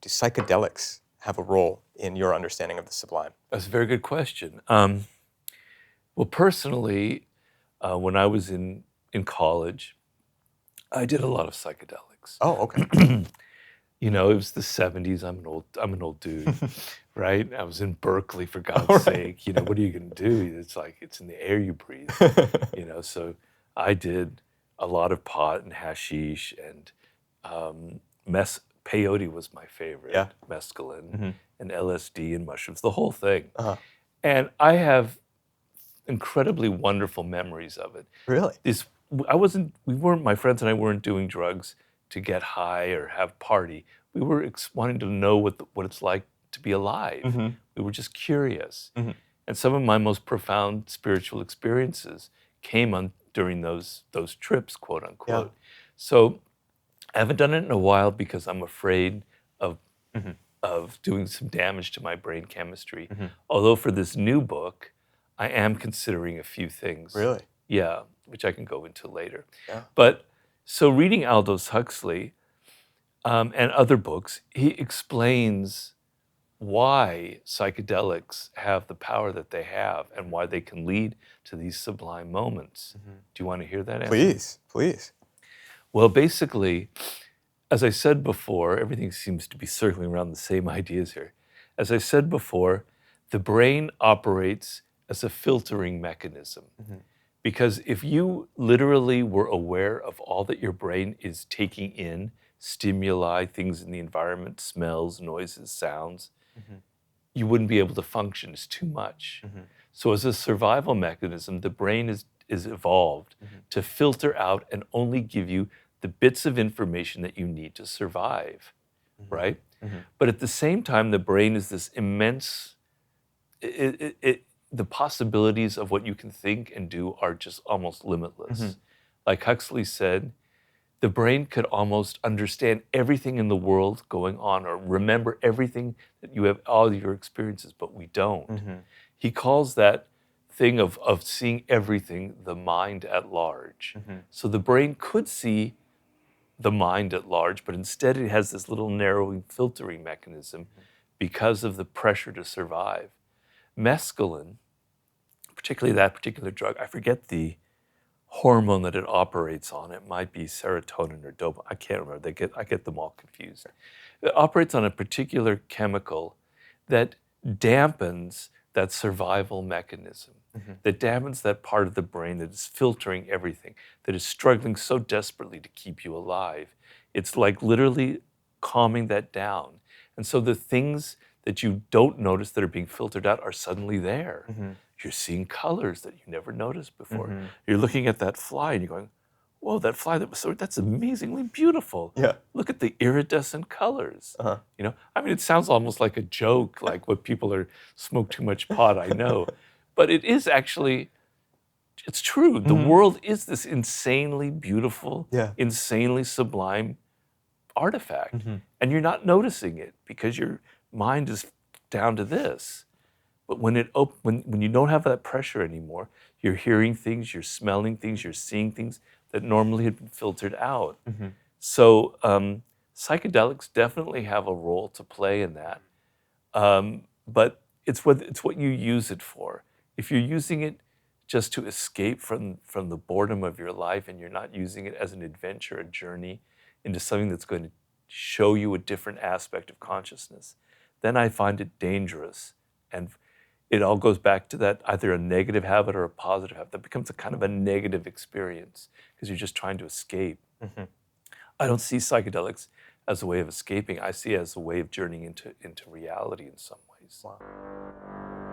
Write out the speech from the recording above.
do psychedelics have a role in your understanding of the sublime? That's a very good question. Well, personally, when I was in college, I did a lot of psychedelics. Oh, okay. You know, it was the '70s. I'm an old dude, right? I was in Berkeley, for God's All right. sake. You know, what are you going to do? It's like it's in the air you breathe. You know, so I did a lot of pot and hashish and peyote was my favorite. Yeah. Mescaline and LSD and mushrooms, the whole thing. Uh-huh. And I have incredibly wonderful memories of it. Really? My friends and I weren't doing drugs to get high or have party. We were wanting to know what it's like to be alive. We were just curious. And some of my most profound spiritual experiences came during those trips, quote unquote. Yeah. So I haven't done it in a while because I'm afraid of doing some damage to my brain chemistry. Although for this new book, I am considering a few things. Really? Yeah, which I can go into later. Yeah. But so reading Aldous Huxley and other books, he explains why psychedelics have the power that they have and why they can lead to these sublime moments. Do you want to hear that answer? Please, please. Well, basically, as I said before, everything seems to be circling around the same ideas here. As I said before, the brain operates as a filtering mechanism. Because if you literally were aware of all that your brain is taking in, stimuli, things in the environment, smells, noises, sounds, you wouldn't be able to function. It's too much. So as a survival mechanism, the brain is evolved to filter out and only give you the bits of information that you need to survive, right? But at the same time, the brain is this immense, the possibilities of what you can think and do are just almost limitless. Like Huxley said, the brain could almost understand everything in the world going on or remember everything that you have, all your experiences, but we don't. He calls that thing of seeing everything the mind at large. So the brain could see the mind at large, but instead it has this little narrowing filtering mechanism because of the pressure to survive. Mescaline, particularly that particular drug, I forget the hormone that it operates on. It might be serotonin or dopamine. I can't remember. I get them all confused. It operates on a particular chemical that dampens that survival mechanism, that dampens that part of the brain that is filtering everything, that is struggling so desperately to keep you alive. It's like literally calming that down. And so the things that you don't notice that are being filtered out are suddenly there. You're seeing colors that you never noticed before. You're looking at that fly and you're going, whoa, that fly that's amazingly beautiful. Yeah. Look at the iridescent colors. You know, I mean, it sounds almost like a joke, like what people are smoke too much pot, I know. But it is actually, it's true. The world is this insanely beautiful, insanely sublime artifact. And you're not noticing it because your mind is down to this. But when you don't have that pressure anymore, you're hearing things, you're smelling things, you're seeing things that normally had been filtered out. So psychedelics definitely have a role to play in that. But it's what you use it for. If you're using it just to escape from the boredom of your life and you're not using it as an adventure, a journey into something that's going to show you a different aspect of consciousness, then I find it dangerous. And it all goes back to that either a negative habit or a positive habit. That becomes a kind of a negative experience because you're just trying to escape. I don't see psychedelics as a way of escaping. I see it as a way of journeying into reality in some ways. Wow.